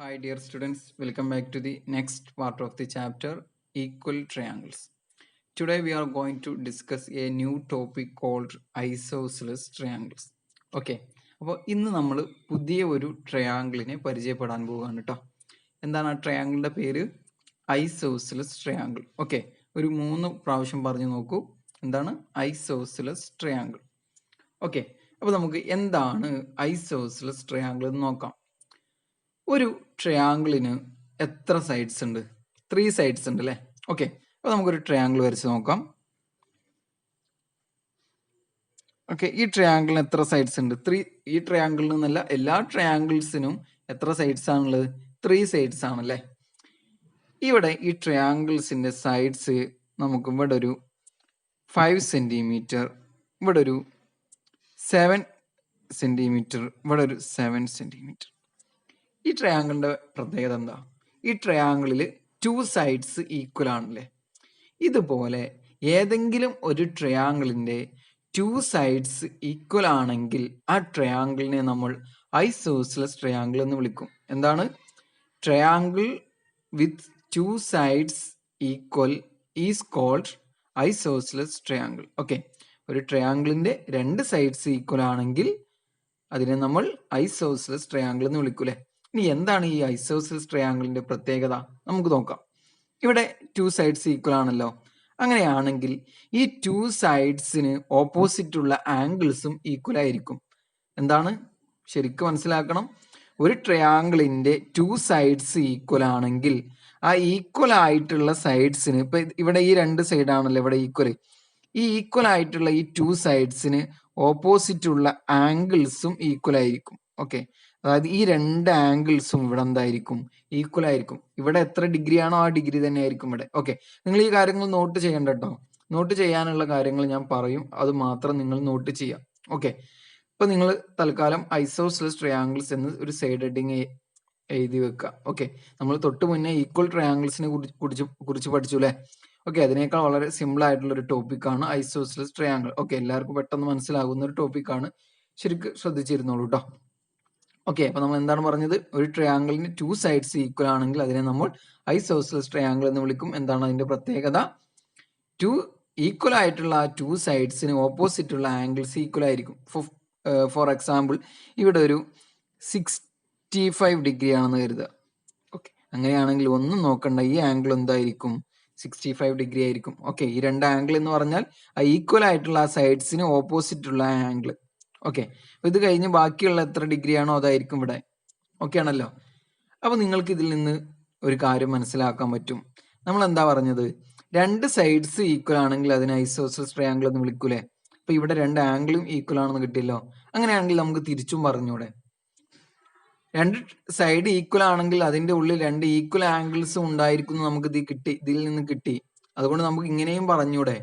Hi dear students, welcome back to the next part of the chapter Equal Triangles. Today we are going to discuss a new topic called Isosceles Triangles. Okay, അപ്പോൾ ഇന്ന് നമ്മൾ പുതിയ ഒരു ട്രയാങ്കിളിനെ പരിചയപ്പെടാൻ പോവുകയാണ് കേട്ടോ. എന്താണ് ആ ട്രയാങ്കിളിൻ്റെ പേര്? Isosceles triangle. ഓക്കെ, ഒരു 3 പ്രാവശ്യം പറഞ്ഞു നോക്കൂ. എന്താണ് ഐസോസിലസ് ട്രയാങ്കിൾ? ഓക്കെ, അപ്പോൾ നമുക്ക് എന്താണ് ഐസോസിലസ് ട്രയാങ്കിൾ എന്ന് നോക്കാം. ഒരു ട്രയാങ്കിളിന് എത്ര സൈഡ്സ് ഉണ്ട്? 3 സൈഡ്സ് ഉണ്ട് അല്ലേ? ഓക്കെ, അപ്പോൾ നമുക്കൊരു ട്രയാങ്കിൾ വരച്ച് നോക്കാം. ഓക്കെ, ഈ ട്രയാങ്കിളിന് എത്ര സൈഡ്സ് ഉണ്ട്? 3. ഈ ട്രയാങ്കിളിൽ നിന്നല്ല, എല്ലാ ട്രയാങ്കിൾസിനും എത്ര സൈഡ്സ് ആണുള്ളത്? 3 സൈഡ്സ് ആണല്ലേ. ഇവിടെ ഈ ട്രയാങ്കിൾസിന്റെ സൈഡ്സ് നമുക്ക് ഇവിടെ ഒരു 5 സെന്റിമീറ്റർ, ഇവിടെ ഒരു 7 സെന്റിമീറ്റർ, ഇവിടെ ഒരു 7 സെന്റിമീറ്റർ. ഈ ട്രയാങ്കിളിന്റെ പ്രത്യേകത എന്താ? ഈ ട്രയാങ്കിളിൽ 2 സൈഡ്സ് ഈക്വൽ ആണല്ലേ. ഇതുപോലെ ഏതെങ്കിലും ഒരു ട്രയാങ്കിളിന്റെ 2 സൈഡ്സ് ഈക്വൽ ആണെങ്കിൽ ആ ട്രയാങ്കിളിനെ നമ്മൾ ഐസോസിലസ് ട്രയാങ്കിൾ എന്ന് വിളിക്കും. എന്താണ്? Triangle with 2 sides equal is called isosceles triangle. Okay, ഒരു ട്രയാങ്കിളിന്റെ 2 സൈഡ്സ് ഈക്വൽ ആണെങ്കിൽ അതിനെ നമ്മൾ ഐസോസിലസ് ട്രയാങ്കിൾ എന്ന് വിളിക്കൂലേ. ഇനി എന്താണ് ഈ ഐസോസിലസ് ട്രയാങ്കിളിന്റെ പ്രത്യേകത? നമുക്ക് നോക്കാം. ഇവിടെ 2 സൈഡ്സ് ഈക്വൽ ആണല്ലോ. അങ്ങനെയാണെങ്കിൽ ഈ 2 സൈഡ്സിന് ഓപ്പോസിറ്റ് ഉള്ള ആംഗിൾസും ഈക്വൽ ആയിരിക്കും. എന്താണ്? ശരിക്കും മനസ്സിലാക്കണം. ഒരു ട്രയാങ്കിളിന്റെ 2 സൈഡ്സ് ഈക്വൽ ആണെങ്കിൽ ആ ഈക്വൽ ആയിട്ടുള്ള സൈഡ്സിന്, ഇപ്പൊ ഇവിടെ ഈ 2 സൈഡ് ആണല്ലോ ഇവിടെ ഈക്വൽ, ഈ ഈക്വൽ ആയിട്ടുള്ള ഈ 2 സൈഡ്സിന് ഓപ്പോസിറ്റ് ഉള്ള ആംഗിൾസും ഈക്വൽ ആയിരിക്കും. ഓക്കെ, അതായത് ഈ 2 ആംഗിൾസും ഇവിടെ എന്തായിരിക്കും? ഈക്വൽ ആയിരിക്കും. ഇവിടെ എത്ര ഡിഗ്രി ആണോ ആ ഡിഗ്രി തന്നെ ആയിരിക്കും ഇവിടെ. ഓക്കെ, നിങ്ങൾ ഈ കാര്യങ്ങൾ നോട്ട് ചെയ്യണ്ട കേട്ടോ. നോട്ട് ചെയ്യാനുള്ള കാര്യങ്ങൾ ഞാൻ പറയും, അത് മാത്രം നിങ്ങൾ നോട്ട് ചെയ്യാം. ഓക്കെ, ഇപ്പൊ നിങ്ങൾ തൽക്കാലം ഐസോസിലസ് ട്രയാങ്കിൾസ് എന്ന് ഒരു സൈഡ് ഹെഡിങ് എഴുതി വെക്കുക. ഓക്കെ, നമ്മൾ തൊട്ട് മുന്നേ ഈക്വൽ ട്രയാങ്കിൾസിനെ കുറിച്ച് പഠിച്ചു അല്ലേ. ഓക്കെ, അതിനേക്കാൾ വളരെ സിമ്പിൾ ആയിട്ടുള്ള ഒരു ടോപ്പിക്കാണ് ഐസോസിലസ് ട്രയാങ്കിൾ. ഓക്കെ, എല്ലാവർക്കും പെട്ടെന്ന് മനസ്സിലാകുന്ന ഒരു ടോപ്പിക്കാണ്. ശരിക്കും ശ്രദ്ധിച്ചിരുന്നോളൂ കേട്ടോ. ഓക്കെ, അപ്പൊ നമ്മൾ എന്താണ് പറഞ്ഞത്? ഒരു ട്രയാങ്കിളിന് 2 സൈഡ്സ് ഈക്വൽ ആണെങ്കിൽ അതിനെ നമ്മൾ ഐസോസിലസ് ട്രയാങ്കിൾ എന്ന് വിളിക്കും. എന്താണ് അതിന്റെ പ്രത്യേകത? 2 ഈക്വൽ ആയിട്ടുള്ള ആ 2 സൈഡ്സിന് ഓപ്പോസിറ്റ് ഉള്ള ആംഗിൾസ് ഈക്വൽ ആയിരിക്കും. ഫോർ എക്സാമ്പിൾ, ഇവിടെ ഒരു 65 ഡിഗ്രി ആണെന്ന് കരുതുക. ഓക്കെ, അങ്ങനെയാണെങ്കിൽ ഒന്നും നോക്കണ്ട, ഈ ആംഗിൾ എന്തായിരിക്കും? 65 ഡിഗ്രി ആയിരിക്കും. ഓക്കെ, ഈ 2 ആംഗിൾ എന്ന് പറഞ്ഞാൽ ആ ഈക്വൽ ആയിട്ടുള്ള ആ സൈഡ്സിന് ഓപ്പോസിറ്റ് ഉള്ള ആംഗിൾ. ഓക്കെ, ഇത് കഴിഞ്ഞ് ബാക്കിയുള്ള എത്ര ഡിഗ്രി ആണോ അതായിരിക്കും ഇവിടെ. ഓക്കെ ആണല്ലോ. അപ്പൊ നിങ്ങൾക്ക് ഇതിൽ നിന്ന് ഒരു കാര്യം മനസ്സിലാക്കാൻ പറ്റും. നമ്മൾ എന്താ പറഞ്ഞത്? 2 സൈഡ്സ് ഈക്വൽ ആണെങ്കിൽ അതിനെ ഐസോസിലസ് ട്രയാങ്കിൾ എന്ന് വിളിക്കൂലേ. അപ്പൊ ഇവിടെ 2 ആംഗിളും ഈക്വൽ ആണെന്ന് കിട്ടിയല്ലോ. അങ്ങനെയാണെങ്കിൽ നമുക്ക് തിരിച്ചും പറഞ്ഞൂടെ? 2 സൈഡ് ഈക്വൽ ആണെങ്കിൽ അതിന്റെ ഉള്ളിൽ 2 ഈക്വൽ ആംഗിൾസും ഉണ്ടായിരിക്കും നമുക്ക് ഇതിൽ നിന്ന് കിട്ടി. അതുകൊണ്ട് നമുക്ക് ഇങ്ങനെയും പറഞ്ഞൂടെ?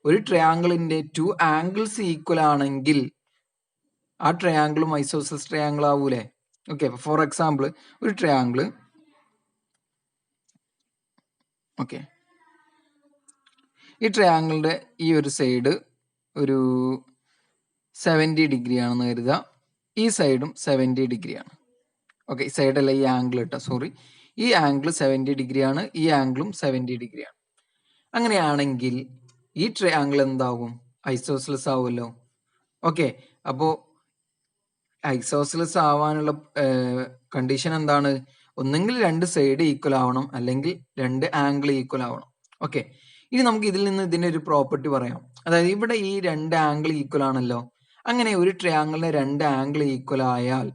ഒരു ട്രയാങ്കിളിന്റെ 2 ആംഗിൾസ് ഈക്വൽ ആണെങ്കിൽ ആ ട്രയാങ്കിളും ഐസോസിലസ് ട്രയാങ്കിൾ ആവൂലേ. ഓക്കെ, ഫോർ എക്സാമ്പിൾ, ഒരു ട്രയാങ്കിൾ, ഓക്കെ, ഈ ട്രയാങ്കിളിന്റെ ഈ ഒരു സൈഡ് ഒരു 70 ഡിഗ്രി ആണെന്ന് കരുതുക. ഈ സൈഡും 70 ഡിഗ്രിയാണ്. ഓക്കെ, ഈ സൈഡല്ല, ഈ ആംഗിൾ കേട്ടോ, സോറി. ഈ ആംഗിൾ 70 ഡിഗ്രിയാണ്, ഈ ആംഗിളും 70 ഡിഗ്രിയാണ്. അങ്ങനെയാണെങ്കിൽ ഈ ട്രയാങ്കിൾ എന്താവും? ഐസോസിലസ് ആവുമല്ലോ. ഓക്കെ, അപ്പോൾ ഐസോസിലസ് ആവാനുള്ള കണ്ടീഷൻ എന്താണ്? ഒന്നെങ്കിൽ 2 സൈഡ് ഈക്വൽ ആവണം, അല്ലെങ്കിൽ 2 ആംഗിൾ ഈക്വൽ ആവണം. ഓക്കെ, ഇനി നമുക്ക് ഇതിൽ നിന്ന് ഇതിന്റെ ഒരു പ്രോപ്പർട്ടി പറയാം. അതായത് ഇവിടെ ഈ 2 ആംഗിൾ ഈക്വൽ ആണല്ലോ. അങ്ങനെ ഒരു ട്രയാങ്കിളിന് 2 ആംഗിൾ ഈക്വൽ ആയാൽ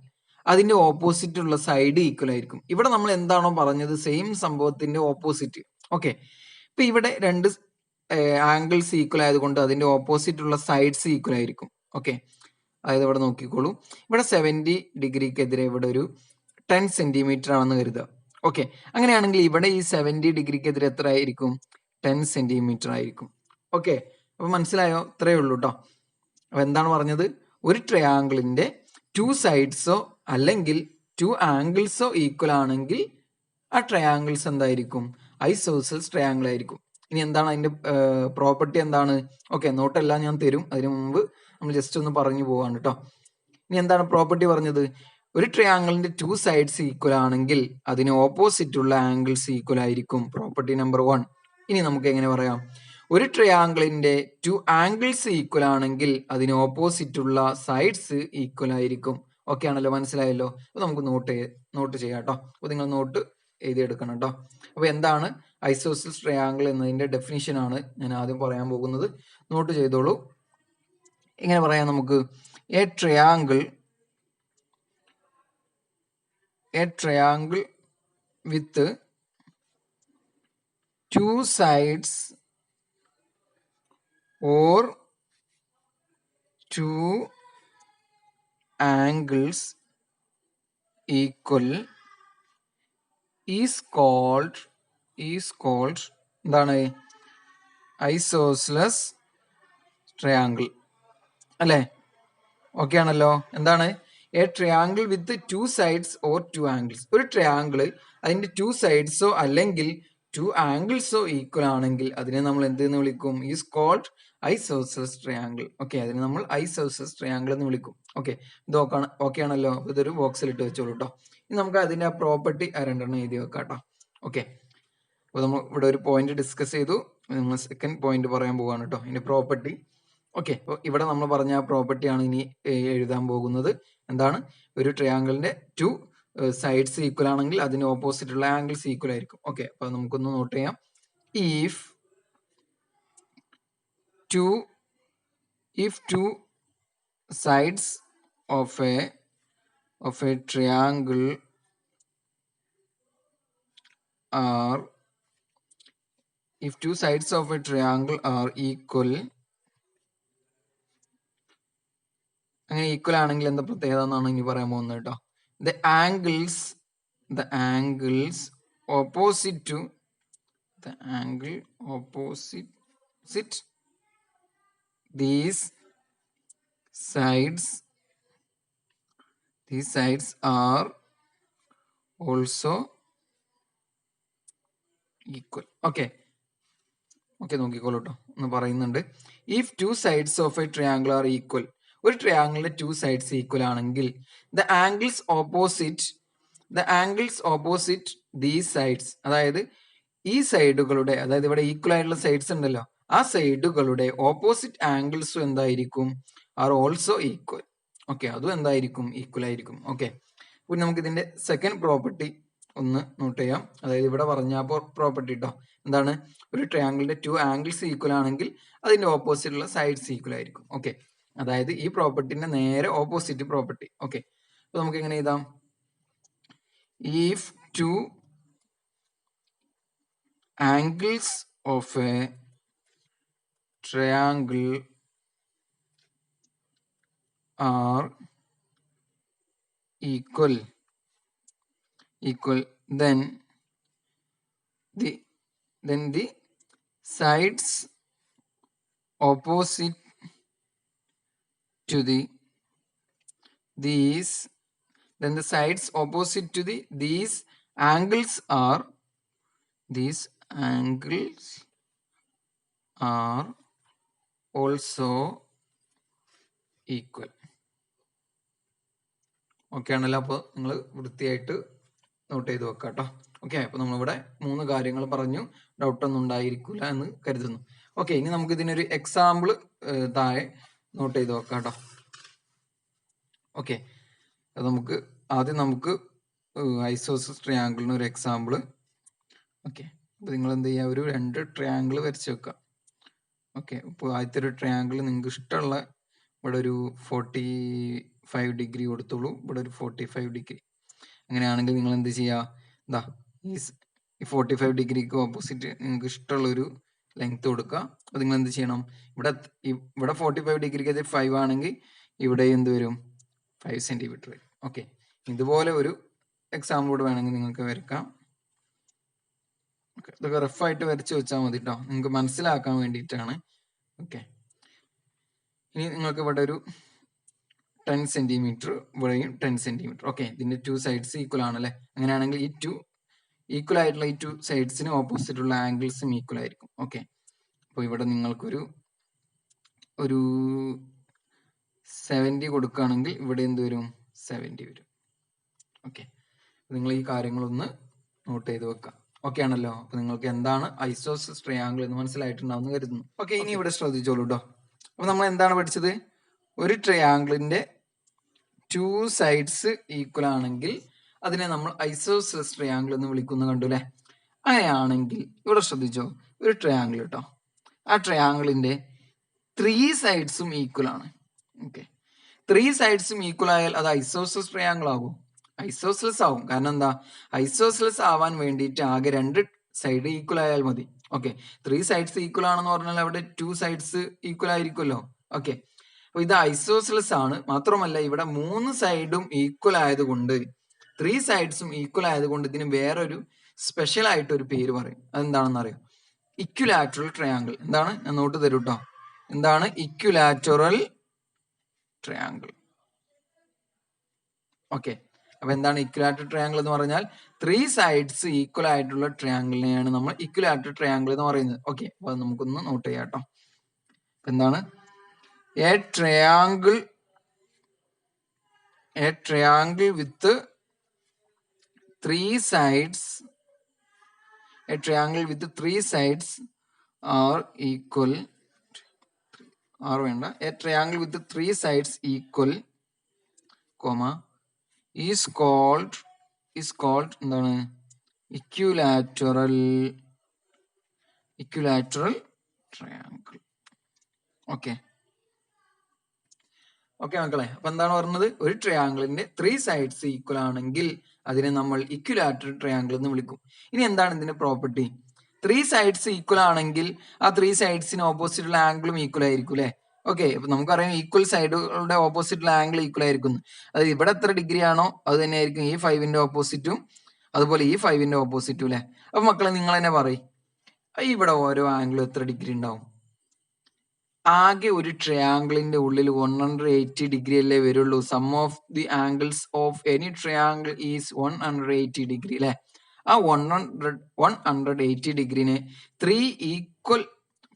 അതിന്റെ ഓപ്പോസിറ്റ് ഉള്ള സൈഡ് ഈക്വൽ ആയിരിക്കും. ഇവിടെ നമ്മൾ എന്താണോ പറഞ്ഞത് സെയിം സംഭവത്തിന്റെ ഓപ്പോസിറ്റ്. ഓക്കെ, ഇപ്പൊ ഇവിടെ 2 ആംഗിൾസ് ഈക്വൽ ആയതുകൊണ്ട് അതിന്റെ ഓപ്പോസിറ്റ് ഉള്ള സൈഡ്സ് ഈക്വൽ ആയിരിക്കും. ഓക്കെ, അതായത് ഇവിടെ നോക്കിക്കോളൂ, ഇവിടെ 70 ഡിഗ്രിക്കെതിരെ ഇവിടെ ഒരു 10 സെന്റിമീറ്റർ ആണെന്ന് കരുതുക. ഓക്കെ, അങ്ങനെയാണെങ്കിൽ ഇവിടെ ഈ 70 ഡിഗ്രിക്കെതിരെ എത്ര ആയിരിക്കും? 10 സെന്റിമീറ്റർ ആയിരിക്കും. ഓക്കെ, അപ്പൊ മനസ്സിലായോ? ഇത്രയേ ഉള്ളൂ കേട്ടോ. അപ്പൊ എന്താണ് പറഞ്ഞത്? ഒരു ട്രയാങ്കിളിന്റെ 2 സൈഡ്സോ അല്ലെങ്കിൽ 2 ആംഗിൾസോ ഈക്വൽ ആണെങ്കിൽ ആ ട്രയാങ്കിൾസ് എന്തായിരിക്കും? ഐസോസിലസ് ട്രയാങ്കിൾ ആയിരിക്കും. ഇനി എന്താണ് അതിന്റെ പ്രോപ്പർട്ടി എന്താണ്? ഓക്കെ, നോട്ടെല്ലാം ഞാൻ തരും. അതിനു മുമ്പ് നമ്മൾ ജസ്റ്റ് ഒന്ന് പറഞ്ഞു പോവാണ് കേട്ടോ. ഇനി എന്താണ് പ്രോപ്പർട്ടി പറഞ്ഞത്? ഒരു ട്രയാങ്കിളിന്റെ 2 സൈഡ്സ് ഈക്വൽ ആണെങ്കിൽ അതിന് ഓപ്പോസിറ്റ് ഉള്ള ആംഗിൾസ് ഈക്വൽ ആയിരിക്കും. Property number 1. ഇനി നമുക്ക് എങ്ങനെ പറയാം? ഒരു ട്രയാങ്കിളിന്റെ 2 ആംഗിൾസ് ഈക്വൽ ആണെങ്കിൽ അതിന് ഓപ്പോസിറ്റ് ഉള്ള സൈഡ്സ് ഈക്വൽ ആയിരിക്കും. ഓക്കെ ആണല്ലോ, മനസ്സിലായല്ലോ? അപ്പൊ നമുക്ക് നോട്ട് ചെയ്യാം കേട്ടോ. അപ്പൊ നിങ്ങൾ നോട്ട് എഴുതിയെടുക്കണം കേട്ടോ. അപ്പൊ എന്താണ് ഐസോസെൽസ് ട്രയാങ്കിൾ എന്നതിന്റെ ഡെഫിനിഷൻ ആണ് ഞാൻ ആദ്യം പറയാൻ പോകുന്നത്. നോട്ട് ചെയ്തോളൂ. ഇങ്ങനെ പറയാം നമുക്ക്: A triangle with 2 sides or 2 angles equal is called എന്താണ്? ഐസോസെൽസ് ട്രയാങ്കിൾ അല്ലേ? ഓക്കെ ആണല്ലോ. എന്താണ്? A triangle with 2 sides or 2 angles. ഒരു ട്രയാങ്കിള് അതിന്റെ 2 സൈഡ്സോ അല്ലെങ്കിൽ 2 ആംഗിൾസോ ഈക്വൽ ആണെങ്കിൽ അതിനെ നമ്മൾ എന്തെന്ന് വിളിക്കും? Is called isosceles triangle. Okay, അതിനെ നമ്മൾ ഐസോസെൽസ് ട്രയാങ്കിൾ എന്ന് വിളിക്കും. ഓക്കെ, ഇത് ഓക്കെ ആണല്ലോ. ഇതൊരു ബോക്സിൽ ഇട്ട് വെച്ചോളൂ കേട്ടോ. ഇനി നമുക്ക് അതിന്റെ ആ പ്രോപ്പർട്ടി രണ്ടെണ്ണം എഴുതി വെക്കാം കേട്ടോ. ഓക്കെ, അപ്പോൾ നമ്മൾ ഇവിടെ ഒരു പോയിന്റ് ഡിസ്കസ് ചെയ്തു. നമ്മൾ സെക്കൻഡ് പോയിന്റ് പറയാൻ പോവാണ് കേട്ടോ, ഇതിന്റെ പ്രോപ്പർട്ടി. ഓക്കെ, അപ്പോൾ ഇവിടെ നമ്മൾ പറഞ്ഞ ആ പ്രോപ്പർട്ടിയാണ് ഇനി എഴുതാൻ പോകുന്നത്. എന്താണ്? ഒരു ട്രയാങ്കിളിന്റെ 2 സൈഡ്സ് ഈക്വൽ ആണെങ്കിൽ അതിന് ഓപ്പോസിറ്റ് ഉള്ള ആംഗിൾസ് ഈക്വൽ ആയിരിക്കും. ഓക്കെ, അപ്പൊ നമുക്കൊന്ന് നോട്ട് ചെയ്യാം. If two sides of a triangle are equal, അങ്ങനെ ഈക്വൽ ആണെങ്കിൽ എന്താ പ്രത്യേകത എന്നാണ് ഇനി പറയാൻ പോകുന്നത് കേട്ടോ. The angles opposite these sides are also equal. Okay, നോക്കിക്കോളൂ കേട്ടോ, ഒന്ന് പറയുന്നുണ്ട്. If 2 sides of a triangle are equal, ഒരു ട്രയാങ്കിളിന്റെ 2 സൈഡ്സ് ഈക്വൽ ആണെങ്കിൽ the angles opposite these sides, അതായത് ഈ സൈഡുകളുടെ, അതായത് ഇവിടെ ഈക്വൽ ആയിട്ടുള്ള സൈഡ്സ് ഉണ്ടല്ലോ, ആ സൈഡുകളുടെ ഓപ്പോസിറ്റ് ആംഗിൾസും എന്തായിരിക്കും? Are also equal. ഓക്കെ, അതും എന്തായിരിക്കും? ഈക്വൽ ആയിരിക്കും. ഓക്കെ, അപ്പോൾ നമുക്ക് ഇതിന്റെ സെക്കൻഡ് പ്രോപ്പർട്ടി ഒന്ന് നോട്ട് ചെയ്യാം. അതായത് ഇവിടെ പറഞ്ഞ പ്രോപ്പർട്ടി കേട്ടോ. എന്താണ്? ഒരു ട്രയാങ്കിളിന്റെ 2 ആംഗിൾസ് ഈക്വൽ ആണെങ്കിൽ അതിന്റെ ഓപ്പോസിറ്റ് ഉള്ള സൈഡ്സ് ഈക്വൽ ആയിരിക്കും. ഓക്കെ, അതായത് ഈ പ്രോപ്പർട്ടിന്റെ നേരെ ഓപ്പോസിറ്റ് പ്രോപ്പർട്ടി. ഓക്കെ, അപ്പൊ നമുക്ക് എങ്ങനെ എഴുതാം? If 2 angles of a triangle are equal, then the sides opposite to these angles are also equal. Okay ആണല്ലോ. അപ്പോൾ നിങ്ങൾ വൃത്തിയായിട്ട് നോട്ട് ചെയ്ത് വെക്കാം കേട്ടോ. ഓക്കെ, അപ്പൊ നമ്മളിവിടെ 3 കാര്യങ്ങൾ പറഞ്ഞു. ഡൗട്ടൊന്നും ഉണ്ടായിരിക്കില്ല എന്ന് കരുതുന്നു. ഓക്കെ, ഇനി നമുക്ക് ഇതിനൊരു എക്സാമ്പിൾ താഴെ നോട്ട് ചെയ്ത് വെക്കാം കേട്ടോ. ഓക്കെ, അത് നമുക്ക് ഐസോസെൽസ് ട്രയാങ്കിളിന് ഒരു എക്സാമ്പിൾ. ഓക്കെ, അപ്പൊ നിങ്ങൾ എന്ത് ചെയ്യുക? ഒരു 2 ട്രയാങ്കിൾ വരച്ച് വെക്കുക. ഓക്കെ, ഇപ്പോൾ ആദ്യത്തെ ഒരു ട്രയാങ്കിൾ നിങ്ങൾക്ക് ഇഷ്ടമുള്ള ഇവിടെ ഒരു 45 ഡിഗ്രി കൊടുത്തോളൂ, ഇവിടെ ഒരു 45 ഡിഗ്രി. അങ്ങനെയാണെങ്കിൽ നിങ്ങൾ എന്ത് ചെയ്യുക? ഈ 45 ഡിഗ്രിക്ക് ഓപ്പോസിറ്റ് നിങ്ങൾക്ക് ഇഷ്ടമുള്ളൊരു ലെങ്ത് കൊടുക്കുക. അപ്പോൾ നിങ്ങൾ എന്ത് ചെയ്യണം? ഇവിടെ 45 ഡിഗ്രിക്ക് 5 ആണെങ്കിൽ ഇവിടെ എന്ത് വരും? 5 സെന്റിമീറ്റർ വരും. ഓക്കെ, ഇതുപോലെ ഒരു എക്സാമ്പിൾ കൂടെ വേണമെങ്കിൽ നിങ്ങൾക്ക് വരക്കാം. ഇതൊക്കെ റഫായിട്ട് വരച്ച് വെച്ചാൽ മതി കേട്ടോ, നിങ്ങൾക്ക് മനസ്സിലാക്കാൻ വേണ്ടിയിട്ടാണ്. ഓക്കെ, ഇനി നിങ്ങൾക്ക് ഇവിടെ ഒരു 10 സെന്റിമീറ്റർ, ഇവിടെയും 10 സെന്റിമീറ്റർ. ഓക്കെ, ഇതിന്റെ 2 സൈഡ്സ് ഈക്വൽ ആണല്ലേ? അങ്ങനെയാണെങ്കിൽ ഈ 2 ഈക്വൽ ആയിട്ടുള്ള ഈ 2 സൈഡ്സിന് ഓപ്പോസിറ്റ് ഉള്ള ആംഗിൾസും ഈക്വൽ ആയിരിക്കും. ഓക്കെ, അപ്പോൾ ഇവിടെ നിങ്ങൾക്കൊരു 70 കൊടുക്കുകയാണെങ്കിൽ ഇവിടെ എന്ത് വരും? 70 വരും. ഓക്കെ, നിങ്ങൾ ഈ കാര്യങ്ങളൊന്ന് നോട്ട് ചെയ്ത് വെക്കാം. ഓക്കെ ആണല്ലോ? അപ്പൊ നിങ്ങൾക്ക് എന്താണ് ഐസോസെലസ് ട്രയാങ്കിൾ എന്ന് മനസ്സിലായിട്ടുണ്ടാവും എന്ന് കരുതുന്നു. ഓക്കെ, ഇനി ഇവിടെ ശ്രദ്ധിച്ചോളൂ കേട്ടോ. അപ്പൊ നമ്മൾ എന്താണ് പഠിച്ചത്? ഒരു ട്രയാങ്കിളിന്റെ 2 സൈഡ്സ് ഈക്വൽ ആണെങ്കിൽ അതിനെ നമ്മൾ ഐസോസെലസ് ട്രയാങ്കിൾ എന്ന് വിളിക്കുന്നു, കണ്ടു അല്ലെ? അങ്ങനെയാണെങ്കിൽ ഇവിടെ ശ്രദ്ധിച്ചോ, ഒരു ട്രയാങ്കിൾ കേട്ടോ, ആ ട്രയാങ്കിളിന്റെ 3 സൈഡ്സും ഈക്വൽ ആണ്. ഓക്കെ, 3 സൈഡ്സും ഈക്വൽ ആയാൽ അത് ഐസോസെലസ് ട്രയാങ്കിൾ ആകും? ഐസോസെലസ് ആവും. കാരണം എന്താ? ഐസോസെലസ് ആവാൻ വേണ്ടിയിട്ട് ആകെ 2 സൈഡ് ഈക്വൽ ആയാൽ മതി. ഓക്കെ, 3 സൈഡ്സ് ഈക്വൽ ആണെന്ന് പറഞ്ഞാൽ അവിടെ 2 സൈഡ്സ് ഈക്വൽ ആയിരിക്കുമല്ലോ. ഓക്കെ, അപ്പൊ ഇത് ഐസോസെലസ് ആണ്. മാത്രമല്ല ഇവിടെ 3 സൈഡും ഈക്വൽ ആയതുകൊണ്ട്, 3 സൈഡ്സും ഈക്വൽ ആയതുകൊണ്ട് ഇതിന് വേറൊരു സ്പെഷ്യൽ ആയിട്ട് ഒരു പേര് പറയും. അതെന്താണെന്ന് അറിയോ? Equilateral triangle. എന്താണ്? ഞാൻ നോട്ട് തരൂ കേട്ടോ. എന്താണ് ഇക്വിലാറ്ററൽ ട്രയാങ്കിൾ? ഓക്കെ, അപ്പൊ എന്താണ് ഇക്വിലാറ്ററൽ ട്രയാങ്കിൾ എന്ന് പറഞ്ഞാൽ 3 സൈഡ്സ് ഈക്വൽ ആയിട്ടുള്ള ട്രയാങ്കിളിനെയാണ് നമ്മൾ ഇക്വിലാറ്ററൽ ട്രയാങ്കിൾ എന്ന് പറയുന്നത്. ഓക്കെ, അപ്പൊ നമുക്കൊന്ന് നോട്ട് ചെയ്യാം കേട്ടോ. എന്താണ്? A triangle with 3 sides, a triangle with 3 sides are equal, a triangle with 3 sides equal, comma, is called എന്താണ്? equilateral triangle. ഓക്കെ ഓക്കെ മക്കളെ, അപ്പൊ എന്താണ് പറഞ്ഞത്? ഒരു ട്രയാങ്കിളിന്റെ 3 സൈഡ്സ് ഈക്വൽ ആണെങ്കിൽ അതിനെ നമ്മൾ ഇക്വിലാറ്ററൽ ട്രയാങ്കിൾ എന്ന് വിളിക്കും. ഇനി എന്താണ് ഇതിന്റെ പ്രോപ്പർട്ടി? 3 സൈഡ്സ് ഈക്വൽ ആണെങ്കിൽ ആ 3 സൈഡ്സിന് ഓപ്പോസിറ്റുള്ള ആംഗിളും ഈക്വൽ ആയിരിക്കും അല്ലെ? ഓക്കെ, അപ്പൊ നമുക്കറിയാം ഈക്വൽ സൈഡുകളുടെ ഓപ്പോസിറ്റുള്ള ആംഗിൾ ഈക്വൽ ആയിരിക്കും. അത് ഇവിടെ എത്ര ഡിഗ്രി ആണോ അത് തന്നെ ആയിരിക്കും ഈ 5ന്റെ ഓപ്പോസിറ്റും, അതുപോലെ ഈ 5ന്റെ ഓപ്പോസിറ്റും അല്ലെ? അപ്പൊ മക്കളെ നിങ്ങൾ തന്നെ പറയും, ഇവിടെ ഓരോ ആംഗിളും എത്ര ഡിഗ്രി ഉണ്ടാവും? ആകെ ഒരു ട്രയാങ്കിളിന്റെ ഉള്ളിൽ 180 ഡിഗ്രി അല്ലേ വരുള്ളൂ. Sum of the angles of any triangle is 180 degree അല്ലെ? ആ 180 ഡിഗ്രിനെ 3 ഈക്വൽ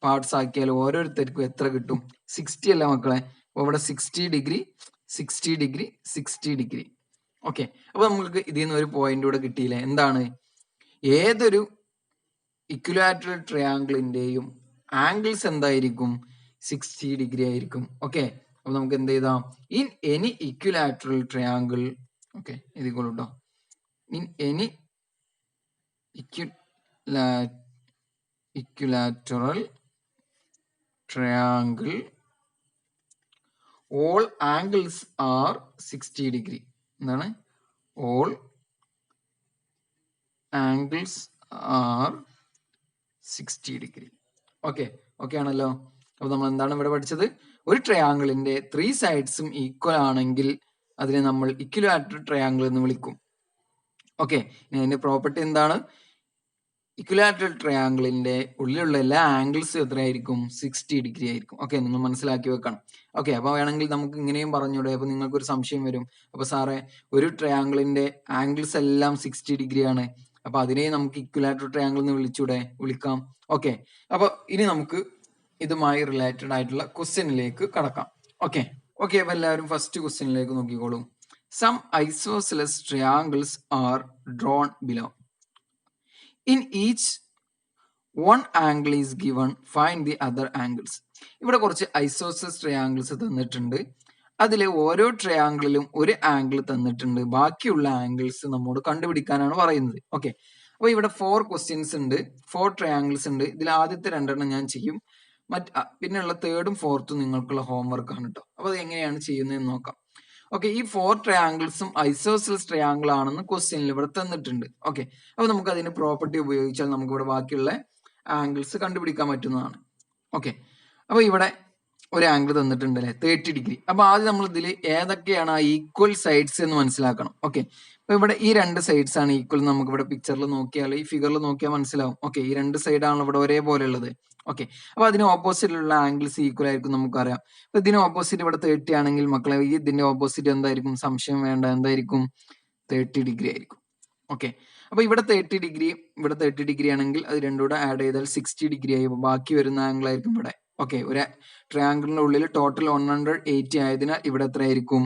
പാർട്സ് ആക്കിയാൽ ഓരോരുത്തർക്കും എത്ര കിട്ടും? 60 അല്ലേ മക്കളെ? അപ്പൊ ഇവിടെ 60 ഡിഗ്രി 60 ഡിഗ്രി 60 ഡിഗ്രി. ഓക്കെ, അപ്പൊ നമുക്ക് ഇതിൽ നിന്ന് ഒരു പോയിന്റ് കൂടെ കിട്ടിയില്ലേ? എന്താണ്? ഏതൊരു ഇക്വിലാറ്ററൽ ട്രയാങ്കിളിന്റെയും ആംഗിൾസ് എന്തായിരിക്കും? 60 ഡിഗ്രി ആയിരിക്കും. ഓക്കെ, അപ്പൊ നമുക്ക് എന്ത് ചെയ്താം? In any equilateral triangle, okay എഴുതിക്കോളൂ കേട്ടോ. In any equilateral triangle all angles are 60 degree. എന്താണ്? all angles are 60 degree. Okay okay ആണല്ലോ? അപ്പൊ നമ്മൾ എന്താണ് ഇവിടെ പഠിച്ചത്? ഒരു ട്രയാങ്കിളിന്റെ 3 സൈഡ്സും ഈക്വൽ ആണെങ്കിൽ അതിനെ നമ്മൾ ഇക്വിലാറ്ററൽ ട്രയാങ്കിൾ എന്ന് വിളിക്കും. ഓക്കെ, ഇനി അതിന്റെ പ്രോപ്പർട്ടി എന്താണ്? ഇക്വിലാറ്ററൽ ട്രയാങ്കിളിന്റെ ഉള്ളിലുള്ള എല്ലാ ആംഗിൾസും എത്രയായിരിക്കും? 60 ഡിഗ്രി ആയിരിക്കും. ഓക്കെ, നിങ്ങൾ മനസ്സിലാക്കി വെക്കണം. ഓക്കെ, അപ്പൊ വേണമെങ്കിൽ നമുക്ക് ഇങ്ങനെയും പറഞ്ഞൂടെ? അപ്പൊ നിങ്ങൾക്ക് ഒരു സംശയം വരും, അപ്പൊ സാറേ ഒരു ട്രയാങ്കിളിന്റെ ആംഗിൾസ് എല്ലാം 60 ഡിഗ്രി ആണ്, അപ്പൊ അതിനെ നമുക്ക് ഇക്വിലാറ്ററൽ ട്രയാങ്കിൾ എന്ന് വിളിക്കാം. ഓക്കെ, അപ്പൊ ഇനി നമുക്ക് ഇതുമായി റിലേറ്റഡ് ആയിട്ടുള്ള ക്വസ്റ്റ്യനിലേക്ക് കടക്കാം. ഓക്കെ ഓക്കെ, അപ്പൊ എല്ലാവരും ഫസ്റ്റ് ക്വസ്റ്റ്യനിലേക്ക് നോക്കിക്കോളൂ. Some isosceles triangles are drawn below. In each one angle is given, find the other angles. ഇവിടെ കുറച്ച് ഐസോസെലസ് ട്രയാങ്കിൾസ് തന്നിട്ടുണ്ട്. അതിലെ ഓരോ ട്രയാങ്കിളിലും ഒരു ആംഗിൾ തന്നിട്ടുണ്ട്. ബാക്കിയുള്ള ആംഗിൾസ് നമ്മോട് കണ്ടുപിടിക്കാനാണ് പറയുന്നത്. ഓക്കെ, അപ്പൊ ഇവിടെ 4 ക്വസ്റ്റ്യൻസ് ഉണ്ട്, 4 ട്രയാങ്കിൾസ് ഉണ്ട്. ഇതിൽ ആദ്യത്തെ 2 ഞാൻ ചെയ്യും, പിന്നെയുള്ള 3rd ഉം 4th ഉം നിങ്ങൾക്കുള്ള ഹോംവർക്ക് ആണ് കേട്ടോ. അപ്പൊ അത് എങ്ങനെയാണ് ചെയ്യുന്നതെന്ന് നോക്കാം. ഓക്കെ, ഈ 4 ട്രയാങ്കിൾസും ഐസോസെലസ് ട്രയാങ്കിൾ ആണെന്ന് ക്വസ്റ്റ്യനിൽ ഇവിടെ തന്നിട്ടുണ്ട്. ഓക്കെ, അപ്പൊ നമുക്ക് അതിന്റെ പ്രോപ്പർട്ടി ഉപയോഗിച്ചാൽ നമുക്ക് ഇവിടെ ബാക്കിയുള്ള ആംഗിൾസ് കണ്ടുപിടിക്കാൻ പറ്റുന്നതാണ്. ഓക്കെ, അപ്പൊ ഇവിടെ ഒരു ആംഗിൾ തന്നിട്ടുണ്ട് അല്ലെ, 30 ഡിഗ്രി. അപ്പൊ ആദ്യം നമ്മൾ ഇതിൽ ഏതൊക്കെയാണ് ആ ഈക്വൽ സൈഡ്സ് എന്ന് മനസ്സിലാക്കണം. ഓക്കെ, അപ്പൊ ഇവിടെ ഈ 2 സൈഡ്സ് ആണ് ഈക്വൽ. നമുക്ക് ഇവിടെ പിക്ചറിൽ നോക്കിയാൽ, ഈ ഫിഗറിൽ നോക്കിയാൽ മനസ്സിലാവും. ഓക്കെ, ഈ 2 സൈഡാണ് ഇവിടെ ഒരേപോലെ ഉള്ളത്. ഓക്കെ, അപ്പൊ അതിന് ഓപ്പോസിറ്റിലുള്ള ആംഗിൾസ് ഈക്വൽ ആയിരിക്കും നമുക്കറിയാം. അപ്പൊ ഇതിന് ഓപ്പോസിറ്റ് ഇവിടെ 30 ആണെങ്കിൽ മക്കളെ ഈ ഇതിന്റെ ഓപ്പോസിറ്റ് എന്തായിരിക്കും? സംശയം വേണ്ട, എന്തായിരിക്കും? 30 ഡിഗ്രി ആയിരിക്കും. ഓക്കെ, അപ്പൊ ഇവിടെ 30 ഡിഗ്രി, ഇവിടെ 30 ഡിഗ്രി ആണെങ്കിൽ അത് രണ്ടും കൂടെ ആഡ് ചെയ്താൽ 60 ഡിഗ്രി ആയി. ബാക്കി വരുന്ന ആംഗിൾ ആയിരിക്കും ഇവിടെ. ഓക്കെ, ഒരു ട്രയാങ്കിളിന്റെ ഉള്ളിൽ ടോട്ടൽ 180 ആയതിനാൽ ഇവിടെ എത്ര ആയിരിക്കും?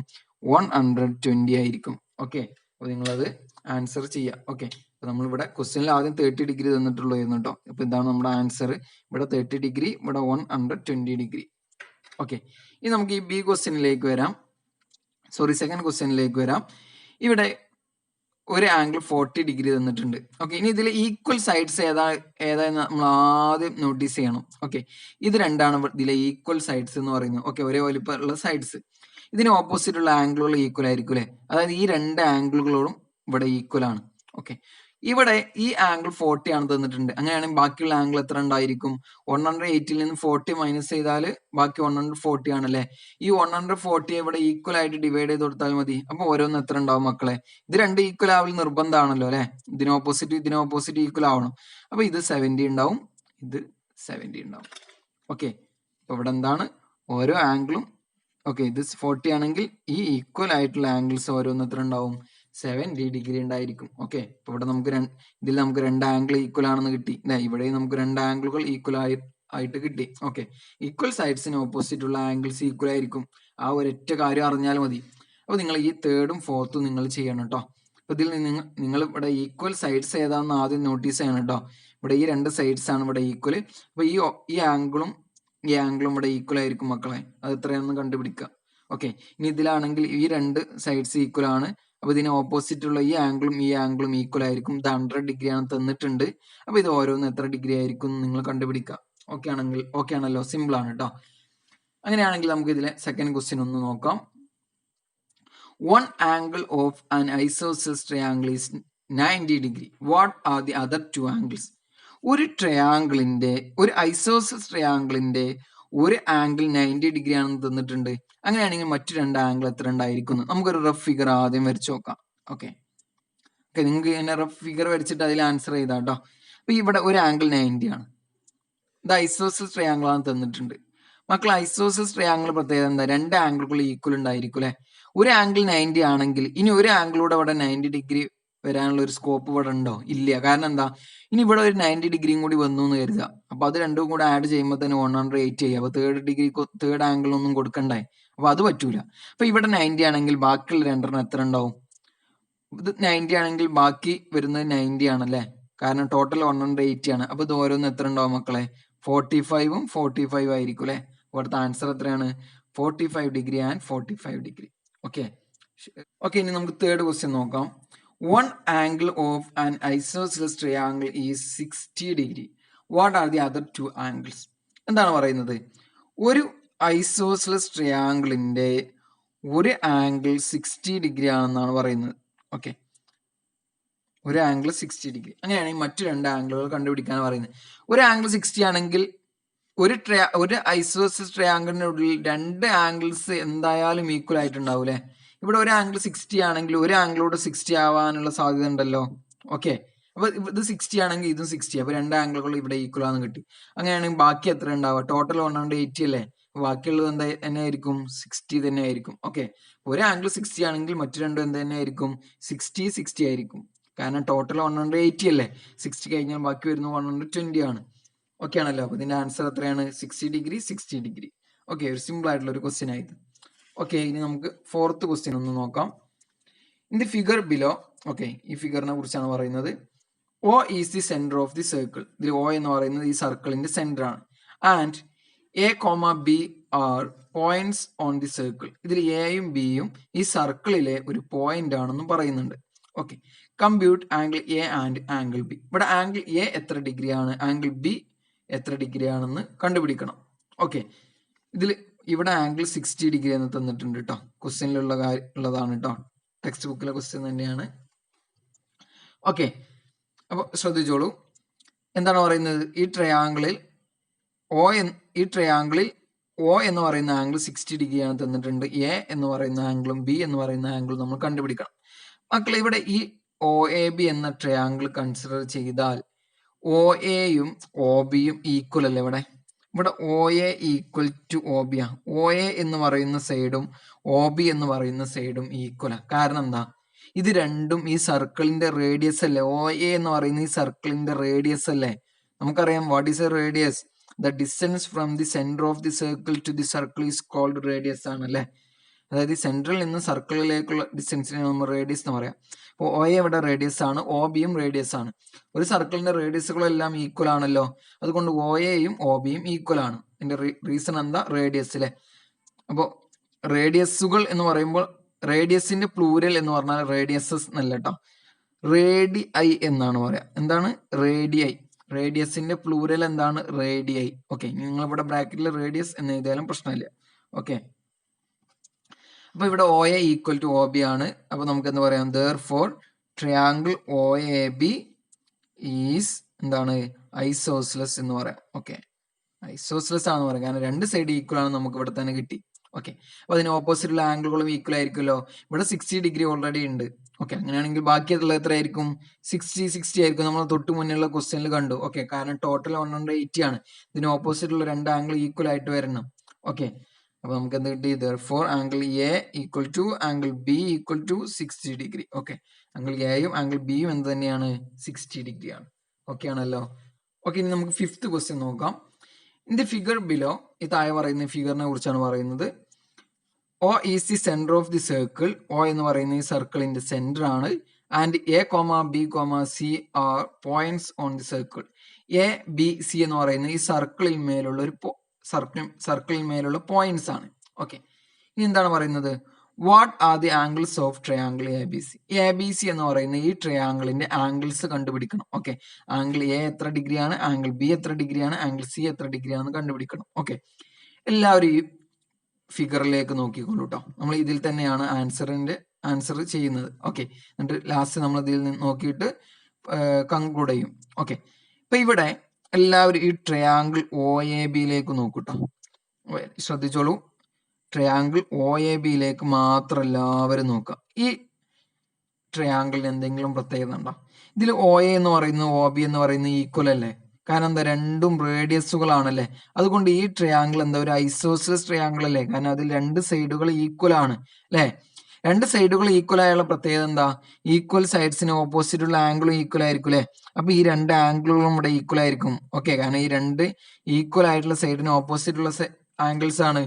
120 ആയിരിക്കും. ഓക്കെ, അപ്പോൾ നിങ്ങളത് ആൻസർ ചെയ്യുക. ഓക്കെ, അപ്പോൾ നമ്മളിവിടെ ക്വസ്റ്റ്യനിൽ ആദ്യം 30 ഡിഗ്രി തന്നിട്ടുള്ളായിരുന്നു കേട്ടോ. അപ്പോൾ ഇതാണ് നമ്മുടെ ആൻസർ. ഇവിടെ 30 ഡിഗ്രി, ഇവിടെ 120 ഡിഗ്രി. ഓക്കെ, ഇനി നമുക്ക് ഈ ബി ക്വസ്റ്റ്യനിലേക്ക് വരാം. സെക്കൻഡ് ക്വസ്റ്റ്യനിലേക്ക് വരാം. ഇവിടെ ഒരു ആംഗിൾ 40 ഡിഗ്രി തന്നിട്ടുണ്ട്. ഓക്കെ, ഇനി ഇതിൽ ഈക്വൽ സൈഡ്സ് ഏതാന്ന് നമ്മൾ ആദ്യം നോട്ടീസ് ചെയ്യണം. ഓക്കെ, ഇത് രണ്ടാണ് ഇതിലെ ഈക്വൽ സൈഡ്സ് എന്ന് പറയുന്നത്. ഓക്കെ, ഒരേ വലിപ്പമുള്ള സൈഡ്സ്. ഇതിന് ഓപ്പോസിറ്റ് ഉള്ള ആംഗിളുകൾ ഈക്വൽ ആയിരിക്കും അല്ലേ? അതായത് ഈ രണ്ട് ആംഗിളുകളോടും ഇവിടെ ഈക്വൽ ആണ്. ഓക്കെ, ഇവിടെ ഈ ആംഗിൾ 40 ആണ് തന്നിട്ടുണ്ട്. അങ്ങനെയാണെങ്കിൽ ബാക്കിയുള്ള ആംഗിൾ എത്ര ഉണ്ടായിരിക്കും? 180 നിന്ന് 40 മൈനസ് ചെയ്താൽ ബാക്കി 140 ആണല്ലേ? ഈ 140 ഇവിടെ ഈക്വൽ ആയിട്ട് ഡിവൈഡ് ചെയ്ത് കൊടുത്താൽ മതി. അപ്പൊ ഓരോന്ന് എത്ര ഉണ്ടാവും മക്കളെ? ഇത് രണ്ട് ഈക്വൽ ആവൽ നിർബന്ധമാണല്ലോ അല്ലെ? ഇതിന് ഓപ്പോസിറ്റ് ഈക്വൽ ആവണം. അപ്പൊ ഇത് 70 ഉണ്ടാവും, ഇത് 70 ഉണ്ടാവും. ഓക്കെ, അപ്പൊ ഇവിടെ എന്താണ്? ഓരോ ആംഗിളും ഓക്കെ, ഇത് 40 ആണെങ്കിൽ ഈ ഈക്വൽ ആയിട്ടുള്ള ആംഗിൾസ് ഓരോന്ന് എത്ര ഉണ്ടാവും? 70 ഡിഗ്രി ഉണ്ടായിരിക്കും. ഓക്കെ, ഇപ്പൊ ഇവിടെ നമുക്ക് ഇതിൽ നമുക്ക് രണ്ട് ആംഗിൾ ഈക്വൽ ആണെന്ന് കിട്ടി. ഇവിടെ നമുക്ക് രണ്ട് ആംഗിളുകൾ ഈക്വൽ ആയിട്ട് കിട്ടി. ഓക്കെ, ഈക്വൽ സൈഡ്സിന് ഓപ്പോസിറ്റ് ഉള്ള ആംഗിൾസ് ഈക്വൽ ആയിരിക്കും. ആ ഒരൊറ്റ കാര്യം അറിഞ്ഞാൽ മതി. അപ്പൊ നിങ്ങൾ ഈ തേർഡും ഫോർത്തും നിങ്ങൾ ചെയ്യണം കേട്ടോ. അപ്പൊ ഇതിൽ നിങ്ങൾ ഇവിടെ ഈക്വൽ സൈഡ്സ് ഏതാണെന്ന് ആദ്യം നോട്ടീസ് ചെയ്യണം കേട്ടോ. ഇവിടെ ഈ രണ്ട് സൈഡ്സ് ആണ് ഇവിടെ ഈക്വൽ. അപ്പൊ ഈ ആംഗിളും ഇവിടെ ഈക്വൽ ആയിരിക്കും മക്കളെ. അത് എത്രയാണെന്ന് കണ്ടുപിടിക്കുക. ഓക്കെ, ഇനി ഇതിലാണെങ്കിൽ ഈ രണ്ട് സൈഡ്സ് ഈക്വൽ ആണ്. അപ്പൊ ഇതിന് ഓപ്പോസിറ്റ് ഉള്ള ഈ ആംഗിളും ഈക്വൽ ആയിരിക്കും. ഇത് 100 ഡിഗ്രി ആണ് തന്നിട്ടുണ്ട്. അപ്പൊ ഇത് ഓരോന്ന് എത്ര ഡിഗ്രി ആയിരിക്കും നിങ്ങൾ കണ്ടുപിടിക്കുക. ഓക്കെ ആണല്ലോ? സിമ്പിൾ ആണ് കേട്ടോ. അങ്ങനെയാണെങ്കിൽ നമുക്ക് ഇതിലെ സെക്കൻഡ് ക്വസ്റ്റ്യൻ ഒന്ന് നോക്കാം. One angle of an isosceles triangle is 90 degree. What are the other two angles? ഒരു ഐസോസെലസ് ട്രയാങ്കിളിന്റെ ഒരു ആംഗിൾ 90 ഡിഗ്രി ആണെന്ന് തന്നിട്ടുണ്ട്. അങ്ങനെയാണെങ്കിൽ മറ്റു രണ്ട് ആംഗിൾ എത്ര ഉണ്ടായിരിക്കുന്നു? നമുക്കൊരു റഫ് ഫിഗർ ആദ്യം വരച്ചു നോക്കാം. ഓക്കെ, നിങ്ങൾക്ക് ഇങ്ങനെ റഫ് ഫിഗർ വരച്ചിട്ട് അതിൽ ആൻസർ ചെയ്താ കേട്ടോ. അപ്പൊ ഇവിടെ ഒരു ആംഗിൾ 90 ആണ്. ഇത് ഐസോസെലസ് ട്രയാങ്കിൾ ആണ് തന്നിട്ടുണ്ട്. മക്കൾ, ഐസോസെലസ് ട്രയാങ്കിൾ പ്രത്യേകത എന്താ? രണ്ട് ആംഗിളുകൾ ഈക്വൽ ഉണ്ടായിരിക്കും അല്ലെ? ഒരു ആംഗിൾ 90 ആണെങ്കിൽ ഇനി ഒരു ആംഗിളൂടെ ഇവിടെ 90 ഡിഗ്രി വരാനുള്ള ഒരു സ്കോപ്പ് ഇവിടെ ഉണ്ടോ? ഇല്ല. കാരണം എന്താ? ഇനി ഇവിടെ ഒരു 90 ഡിഗ്രിയും കൂടി വന്നു എന്ന് കരുതുക. അപ്പൊ അത് രണ്ടും കൂടെ ആഡ് ചെയ്യുമ്പോൾ തന്നെ 180 ചെയ്യുക. അപ്പൊ തേർഡ് ആംഗിൾ ഒന്നും കൊടുക്കണ്ടേ? അപ്പൊ അത് പറ്റൂല. അപ്പൊ ഇവിടെ 90 ആണെങ്കിൽ ബാക്കിയുള്ള രണ്ടെണ്ണം എത്ര ഉണ്ടാവും? ഇത് 90 ആണെങ്കിൽ ബാക്കി വരുന്നത് 90 ആണല്ലേ? കാരണം ടോട്ടൽ 180 ആണ്. അപ്പൊ ഇത് ഓരോന്ന് എത്ര ഉണ്ടാവും മക്കളെ? 45ഉം 45 ആയിരിക്കും അല്ലെ? ഇവിടുത്തെ ആൻസർ എത്രയാണ്? 45 ഡിഗ്രി ആൻഡ് 45 ഡിഗ്രി. ഓക്കെ, ഇനി നമുക്ക് തേർഡ് ക്വസ്റ്റ്യൻ നോക്കാം. One angle of an isosceles triangle is 60 degree. What are the other two angles? എന്താണ് പറയുന്നത്? ഒരു ഐസോസെലസ് ട്രയാങ്കിളിന്റെ ഒരു ആംഗിൾ 60 ഡിഗ്രി ആണെന്നാണ് പറയുന്നത്. ഓക്കെ, ഒരു ആംഗിൾ 60 ഡിഗ്രി. അങ്ങനെയാണെങ്കിൽ മറ്റു രണ്ട് ആംഗിളുകൾ കണ്ടുപിടിക്കാൻ പറയുന്നത്. ഒരു ആംഗിൾ 60 ആണെങ്കിൽ ഒരു ഐസോസെലസ് ട്രയാങ്കിളിനുള്ളിൽ രണ്ട് ആംഗിൾസ് എന്തായാലും ഈക്വൽ ആയിട്ടുണ്ടാവും അല്ലെ? ഇവിടെ ഒരു ആംഗിൾ 60 ആണെങ്കിൽ ഒരു ആംഗിളോട് 60 ആവാനുള്ള സാധ്യത ഉണ്ടല്ലോ. ഓക്കെ, അപ്പൊ ഇത് 60 ആണെങ്കിൽ ഇതും 60. അപ്പൊ രണ്ട് ആംഗിളുകൾ ഇവിടെ ഈക്വൽ ആണെന്ന് കിട്ടി. അങ്ങനെയാണെങ്കിൽ ബാക്കി എത്ര ഉണ്ടാവുക? ടോട്ടൽ 180 അല്ലേ? ബാക്കിയുള്ളത് എന്താ തന്നെ ആയിരിക്കും? 60 തന്നെ ആയിരിക്കും. ഓക്കെ, ഒരു ആംഗിൾ 60 ആണെങ്കിൽ മറ്റു രണ്ടും എന്ത് തന്നെ ആയിരിക്കും? 60 ആയിരിക്കും. കാരണം ടോട്ടൽ 180 അല്ലേ? 60 കഴിഞ്ഞാൽ ബാക്കി വരുന്നത് 120 ആണ്. ഓക്കെ ആണല്ലോ? അപ്പൊ ഇതിന്റെ ആൻസർ എത്രയാണ്? 60 ഡിഗ്രി. ഓക്കെ, ഒരു സിമ്പിൾ ആയിട്ടുള്ള ഒരു ക്വസ്റ്റ്യൻ ആയത്. ഓക്കെ, ഇനി നമുക്ക് ഫോർത്ത് ക്വസ്റ്റ്യൻ ഒന്ന് നോക്കാം. In the figure below, okay, ഈ ഫിഗറിനെ കുറിച്ചാണ് പറയുന്നത്. O is the centre of the circle. ഇതിൽ O എന്ന് പറയുന്നത് ഈ സർക്കിളിന്റെ സെന്റർ ആണ്. And A, B are points on the circle. ഇതിൽ എയും ബിയും ഈ സർക്കിളിലെ ഒരു പോയിന്റ് ആണെന്ന് പറയുന്നുണ്ട്. Okay, compute angle A and angle B. ഇവിടെ ആംഗിൾ എ എത്ര ഡിഗ്രി ആണ്, ആംഗിൾ ബി എത്ര ഡിഗ്രി ആണെന്ന് കണ്ടുപിടിക്കണം. ഓക്കെ, ഇവിടെ ആംഗിൾ 60 ഡിഗ്രി എന്ന് തന്നിട്ടുണ്ട് കേട്ടോ. ഉള്ളതാണ് കേട്ടോ, ടെക്സ്റ്റ് ബുക്കിലെ ക്വസ്റ്റ്യൻ തന്നെയാണ്. ഓക്കെ, അപ്പൊ ശ്രദ്ധിച്ചോളൂ. എന്താണ് പറയുന്നത്? ഈ ട്രയാങ്കിളിൽ O എന്ന് പറയുന്ന ആംഗിൾ 60 ഡിഗ്രി ആണ് തന്നിട്ടുണ്ട്. എ എന്ന് പറയുന്ന ആംഗിളും ബി എന്ന് പറയുന്ന ആംഗിളും നമ്മൾ കണ്ടുപിടിക്കണം. മക്കളെ, ഇവിടെ ഈ OAB എന്ന ട്രയാങ്കിൾ കൺസിഡർ ചെയ്താൽ OAയും OBയും ഈക്വൽ അല്ലേ? ഇവിടെ OA ഈക്വൽ ടു OB ആണ്. OA എന്ന് പറയുന്ന സൈഡും OB എന്ന് പറയുന്ന സൈഡും ഈക്വൽ ആണ്. കാരണം എന്താ? ഇത് രണ്ടും ഈ സർക്കിളിന്റെ റേഡിയസ് അല്ലേ? OA എന്ന് പറയുന്ന ഈ സർക്കിളിന്റെ റേഡിയസ് അല്ലേ? നമുക്കറിയാം, what is a radius? The distance from the centre of the circle to the circle is called radius ആണ് അല്ലേ? അതായത് സെൻട്രലിൽ നിന്ന് സർക്കിളിലേക്കുള്ള ഡിസ്റ്റൻസിനെ നമ്മൾ റേഡിയസ് എന്ന് പറയാം. അപ്പോൾ ഒ എ ഇവിടെ റേഡിയസ് ആണ്, ഒ ബിയും റേഡിയസ് ആണ്. ഒരു സർക്കിളിന്റെ റേഡിയസുകളെല്ലാം ഈക്വൽ ആണല്ലോ, അതുകൊണ്ട് ഒ എയും ഒ ബിയും ഈക്വൽ ആണ്. ഇതിന്റെ റീസൺ എന്താ? റേഡിയസിലെ. അപ്പോൾ റേഡിയസുകൾ എന്ന് പറയുമ്പോൾ റേഡിയസിന്റെ പ്ലൂരൽ എന്ന് പറഞ്ഞാൽ റേഡിയസസ് എന്നല്ല കേട്ടോ, റേഡിഐ എന്നാണ് പറയാ. എന്താണ്? റേഡിഐ. റേഡിയസിന്റെ പ്ലൂരൽ എന്താണ്? റേഡിഐ. ഓക്കെ, നിങ്ങൾ ഇവിടെ ബ്രാക്കറ്റിൽ റേഡിയസ് എന്ന് എഴുതിയാലും പ്രശ്നമില്ല. ഓക്കെ, അപ്പൊ ഇവിടെ O A equal to O B ആണ്. അപ്പൊ നമുക്ക് എന്ത് പറയാം? therefore triangle O A B is എന്താണ്? ഐസോസിലസ് എന്ന് പറയാം. ഓക്കെ, ഐസോസിലസ് ആണെന്ന് പറയാം, കാരണം രണ്ട് സൈഡ് ഈക്വൽ ആണ്, നമുക്ക് ഇവിടെ തന്നെ കിട്ടി. ഓക്കെ, അപ്പൊ അതിന് ഓപ്പോസിറ്റുള്ള ആംഗിളുകളും ഈക്വൽ ആയിരിക്കുമല്ലോ. ഇവിടെ 60 ഡിഗ്രി ഓൾറെഡി ഉണ്ട്. ഓക്കെ, അങ്ങനെയാണെങ്കിൽ ബാക്കിയുള്ള എത്ര ആയിരിക്കും? 60 ആയിരിക്കും. നമ്മൾ തൊട്ട് മുന്നിലുള്ള ക്വസ്റ്റ്യനിൽ കണ്ടു. ഓക്കെ, കാരണം ടോട്ടൽ 180 ആണ്. ഇതിന് ഓപ്പോസിറ്റുള്ള രണ്ട് ആംഗിൾ ഈക്വൽ ആയിട്ട് വരണം. ഓക്കെ, അപ്പൊ നമുക്ക് എന്ത് കിട്ടി? therefore angle A equal to angle B equal to 60 degree. Okay, angle എയും ആംഗിൾ ബിയും എന്ത് തന്നെയാണ്? 60 ഡിഗ്രി ആണ്. ഓക്കെ ആണല്ലോ. ഓക്കെ, ഇനി നമുക്ക് 5th ക്വസ്റ്റ്യൻ നോക്കാം. ഇൻ ദി ഫിഗർ ബിലോ, ഈ താഴെ പറയുന്ന ഫിഗറിനെ കുറിച്ചാണ് പറയുന്നത്. O is the center of the circle. O എന്ന് പറയുന്ന ഈ സർക്കിളിന്റെ സെന്റർ ആണ്. And A comma B comma C are points on the circle. A B C എന്ന് പറയുന്ന ഈ സർക്കിളിൽ മേലുള്ള ഒരു സർക്കിളിൽ മേലുള്ള പോയിന്റ്സ് ആണ്. ഓക്കെ, ഇനി എന്താണ് പറയുന്നത്? What are the angles of triangle A B C. A B C എന്ന് പറയുന്ന ഈ ട്രയാങ്കിളിന്റെ ആംഗിൾസ് കണ്ടുപിടിക്കണം. ഓക്കെ, ആംഗിൾ എ എത്ര ഡിഗ്രിയാണ്, ആംഗിൾ ബി എത്ര ഡിഗ്രിയാണ്, ആംഗിൾ സി എത്ര ഡിഗ്രിയാണെന്ന് കണ്ടുപിടിക്കണം. ഓക്കെ, എല്ലാവരും ഈ ഫിഗറിലേക്ക് നോക്കിക്കോളൂ കേട്ടോ. നമ്മൾ ഇതിൽ തന്നെയാണ് ആൻസർ ചെയ്യുന്നത്. ഓക്കെ, എന്നിട്ട് ലാസ്റ്റ് നമ്മൾ ഇതിൽ നിന്ന് നോക്കിയിട്ട് കൺക്ലൂഡ് ചെയ്യും. ഓക്കെ, ഇപ്പൊ ഇവിടെ എല്ലാവരും ഈ ട്രയാങ്കിൾ ഒ എ ബിയിലേക്ക് നോക്കൂട്ടോ, ശ്രദ്ധിച്ചോളൂ. ട്രയാങ്കിൾ ഒ എ ബിയിലേക്ക് മാത്രം എല്ലാവരും നോക്കുക. ഈ ട്രയാങ്കിളിന് എന്തെങ്കിലും പ്രത്യേകത ഉണ്ടോ? ഇതിൽ ഒ എ എന്ന് പറയുന്നത് ഒ ബി എന്ന് പറയുന്നത് ഈക്വൽ അല്ലേ? കാരണം എന്താ? രണ്ടും റേഡിയസുകളാണല്ലേ. അതുകൊണ്ട് ഈ ട്രയാങ്കിൾ എന്താ? ഒരു ഐസോസിലസ് ട്രയാങ്കിൾ അല്ലേ? കാരണം അതിൽ രണ്ട് സൈഡുകൾ ഈക്വൽ ആണ് അല്ലെ? രണ്ട് സൈഡുകൾ ഈക്വൽ ആയുള്ള പ്രത്യേകത എന്താ? ഈക്വൽ സൈഡ്സിന് ഓപ്പോസിറ്റ് ഉള്ള ആംഗിളും ഈക്വൽ ആയിരിക്കും അല്ലെ? അപ്പൊ ഈ രണ്ട് ആംഗിളുകളും ഇവിടെ ഈക്വൽ ആയിരിക്കും. ഓക്കെ, കാരണം ഈ രണ്ട് ഈക്വൽ ആയിട്ടുള്ള സൈഡിന് ഓപ്പോസിറ്റ് ഉള്ള ആംഗിൾസ് ആണ്.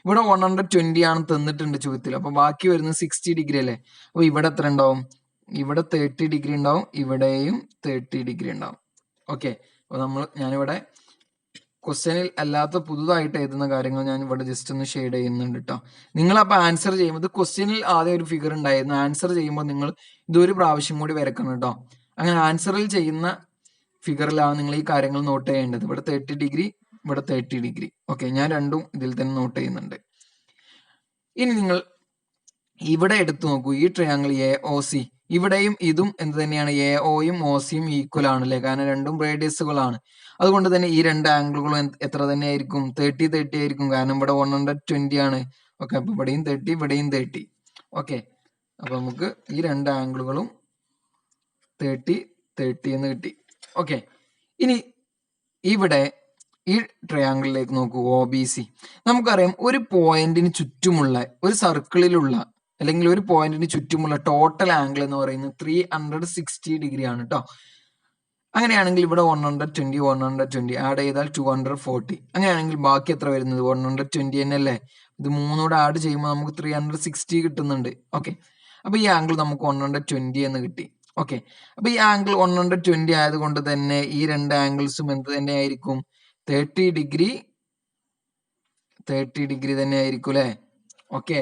ഇവിടെ 120 ആണ് തന്നിട്ടുണ്ട് ചോദ്യത്തിൽ. അപ്പൊ ബാക്കി വരുന്നത് 60 ഡിഗ്രി അല്ലേ? അപ്പൊ ഇവിടെ എത്ര ഉണ്ടാവും? ഇവിടെ 30 ഡിഗ്രി ഉണ്ടാവും, ഇവിടെയും 30 ഡിഗ്രി ഉണ്ടാവും. ഓക്കെ, അപ്പൊ ഞാനിവിടെ ക്വസ്റ്റ്യനിൽ അല്ലാത്ത പുതുതായിട്ട് എഴുതുന്ന കാര്യങ്ങൾ ഞാൻ ഇവിടെ ജസ്റ്റ് ഒന്ന് ഷെയ്ഡ് ചെയ്യുന്നുണ്ട് കേട്ടോ. നിങ്ങൾ അപ്പൊ ആൻസർ ചെയ്യുമ്പോൾ ക്വസ്റ്റ്യനിൽ ആദ്യം ഒരു ഫിഗർ ഉണ്ടായിരുന്നു, ആൻസർ ചെയ്യുമ്പോൾ നിങ്ങൾ ഇതൊരു പ്രാവശ്യം കൂടി വരക്കണം കേട്ടോ. അങ്ങനെ ആൻസറിൽ ചെയ്യുന്ന ഫിഗറിലാണ് നിങ്ങൾ ഈ കാര്യങ്ങൾ നോട്ട് ചെയ്യേണ്ടത്. ഇവിടെ 30 ഡിഗ്രി, ഇവിടെ 30 ഡിഗ്രി. ഓക്കെ, ഞാൻ രണ്ടും ഇതിൽ തന്നെ നോട്ട് ചെയ്യുന്നുണ്ട്. ഇനി നിങ്ങൾ ഇവിടെ എടുത്തു നോക്കൂ, ഈ ട്രയാങ്കിൾ എ ഒ സി, ഇവിടെയും ഇതും എന്ത് തന്നെയാണ്? എ ഒയും ഒ സിയും ഈക്വൽ ആണല്ലേ? കാരണം രണ്ടും റേഡിയസുകളാണ്. അതുകൊണ്ട് തന്നെ ഈ രണ്ട് ആംഗിളുകളും എത്ര തന്നെ ആയിരിക്കും? 30 ആയിരിക്കും. കാരണം ഇവിടെ 120 ആണ്. ഓക്കെ, അപ്പൊ ഇവിടെയും 30, ഇവിടെയും 30. ഓക്കെ, അപ്പൊ നമുക്ക് ഈ രണ്ട് ആംഗിളുകളും 30 എന്ന് കിട്ടി. ഓക്കെ, ഇനി ഇവിടെ ഈ ട്രയാങ്കിളിലേക്ക് നോക്കൂ, ഒ ബി സി. നമുക്കറിയാം ഒരു പോയിന്റിന് ചുറ്റുമുള്ള ഒരു സർക്കിളിലുള്ള അല്ലെങ്കിൽ ഒരു പോയിന്റിന് ചുറ്റുമുള്ള ടോട്ടൽ ആംഗിൾ എന്ന് പറയുന്നത് 360 ഡിഗ്രി ആണ് കേട്ടോ. അങ്ങനെയാണെങ്കിൽ ഇവിടെ 120 ആഡ് ചെയ്താൽ 240. അങ്ങനെയാണെങ്കിൽ ബാക്കി എത്ര വരുന്നത്? 120 തന്നെ അല്ലേ? ഇത് മൂന്നൂടെ ആഡ് ചെയ്യുമ്പോൾ നമുക്ക് 360 കിട്ടുന്നുണ്ട്. ഓക്കെ, അപ്പൊ ഈ ആംഗിൾ നമുക്ക് 120 എന്ന് കിട്ടി. ഓക്കെ, അപ്പൊ ഈ ആംഗിൾ 120 ആയതുകൊണ്ട് തന്നെ ഈ രണ്ട് ആംഗിൾസും എന്ത് തന്നെ ആയിരിക്കും? 30 ഡിഗ്രി തന്നെ ആയിരിക്കും അല്ലെ? ഓക്കെ,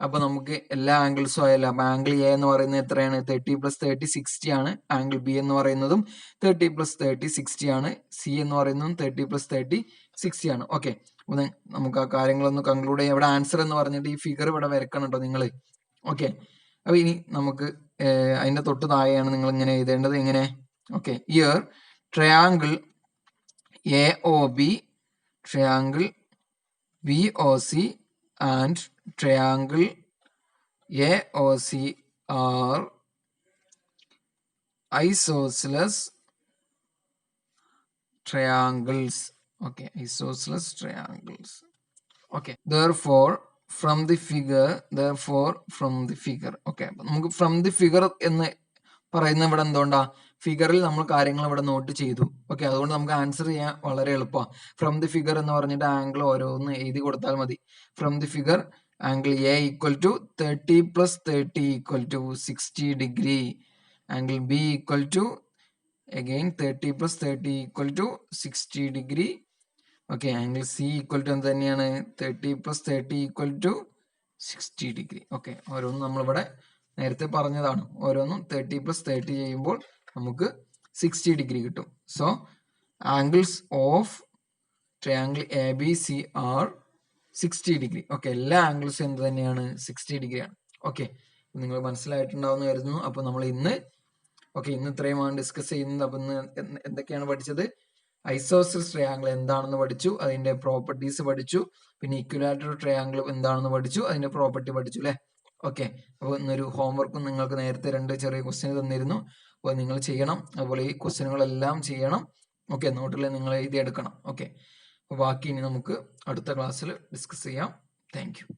അപ്പൊ നമുക്ക് എല്ലാ ആംഗിൾസും ആയല്ലോ. അപ്പൊ ആംഗിൾ എ എന്ന് പറയുന്നത് എത്രയാണ്? 30 + 30 60 ആണ്. ആംഗിൾ ബി എന്ന് പറയുന്നതും 30 + 30 60 ആണ്. സി എന്ന് പറയുന്നതും 30 + 30 60 ആണ്. ഓക്കെ, അപ്പൊ നമുക്ക് ആ കാര്യങ്ങളൊന്ന് കൺക്ലൂഡ് ചെയ്യാം. ഇവിടെ ആൻസർ എന്ന് പറഞ്ഞിട്ട് ഈ ഫിഗർ ഇവിടെ വരക്കണം കേട്ടോ നിങ്ങൾ. ഓക്കെ, അപ്പൊ ഇനി നമുക്ക് അതിന്റെ തൊട്ട് താഴെയാണ് നിങ്ങൾ ഇങ്ങനെ എഴുതേണ്ടത്. എങ്ങനെ? Okay, year triangle A O B, triangle B O C and triangle AOC are isosceles triangles. Okay, isosceles triangles. Okay, therefore from the figure. Okay, നമുക്ക് from the figure എന്ന് പറയുന്ന ഇവിടെ എന്തുകൊണ്ടാ? ഫിഗറിൽ നമ്മൾ കാര്യങ്ങൾ ഇവിടെ നോട്ട് ചെയ്തു. ഓക്കെ, അതുകൊണ്ട് നമുക്ക് ആൻസർ ചെയ്യാൻ വളരെ എളുപ്പമാണ്. ഫ്രം ദി ഫിഗർ എന്ന് പറഞ്ഞിട്ട് ആംഗിൾ ഓരോന്ന് എഴുതി കൊടുത്താൽ മതി. From the figure angle A equal to 30 plus 30 equal to 60 degree. Angle B equal to again 30 plus 30 equal to 60 degree. Okay, angle C equal to എന്ത് തന്നെയാണ് 30 plus 30 equal to 60 degree. Okay, ഓരോന്നും നമ്മളിവിടെ നേരത്തെ പറഞ്ഞതാണ്. ഓരോന്നും 30 പ്ലസ് 30 ചെയ്യുമ്പോൾ നമുക്ക് 60 degree കിട്ടും. So angles of triangle A B C are 60 degree. Okay, എല്ലാ ആംഗിൾസും എന്ത് തന്നെയാണ് 60 ഡിഗ്രിയാണ്. ഓക്കെ, നിങ്ങൾ മനസ്സിലായിട്ടുണ്ടാവുമെന്ന് കരുതുന്നു. അപ്പോൾ നമ്മൾ ഇന്ന് ഇത്രയുമാണ് ഡിസ്കസ് ചെയ്യുന്നത്. അപ്പം ഇന്ന് എന്തൊക്കെയാണ് പഠിച്ചത്? ഐസോസെൽസ് ട്രയാംഗിൾ എന്താണെന്ന് പഠിച്ചു, അതിന്റെ പ്രോപ്പർട്ടീസ് പഠിച്ചു. പിന്നെ ഇക്വിലാറ്ററൽ ട്രയാംഗിൾ എന്താണെന്ന് പഠിച്ചു, അതിന്റെ പ്രോപ്പർട്ടി പഠിച്ചു അല്ലേ. ഓക്കെ, അപ്പോൾ ഇന്നൊരു ഹോംവർക്കും നിങ്ങൾക്ക് നേരത്തെ 2 ചെറിയ ക്വസ്റ്റ്യൻ തന്നിരുന്നു. അപ്പോൾ നിങ്ങൾ ചെയ്യണം. അതുപോലെ ഈ ക്വസ്റ്റ്യനുകളെല്ലാം ചെയ്യണം. ഓക്കെ, നോട്ടിൽ നിങ്ങൾ എഴുതിയെടുക്കണം. ഓക്കെ, അപ്പോൾ ബാക്കി ഇനി നമുക്ക് അടുത്ത ക്ലാസ്സിൽ ഡിസ്കസ് ചെയ്യാം. Thank you.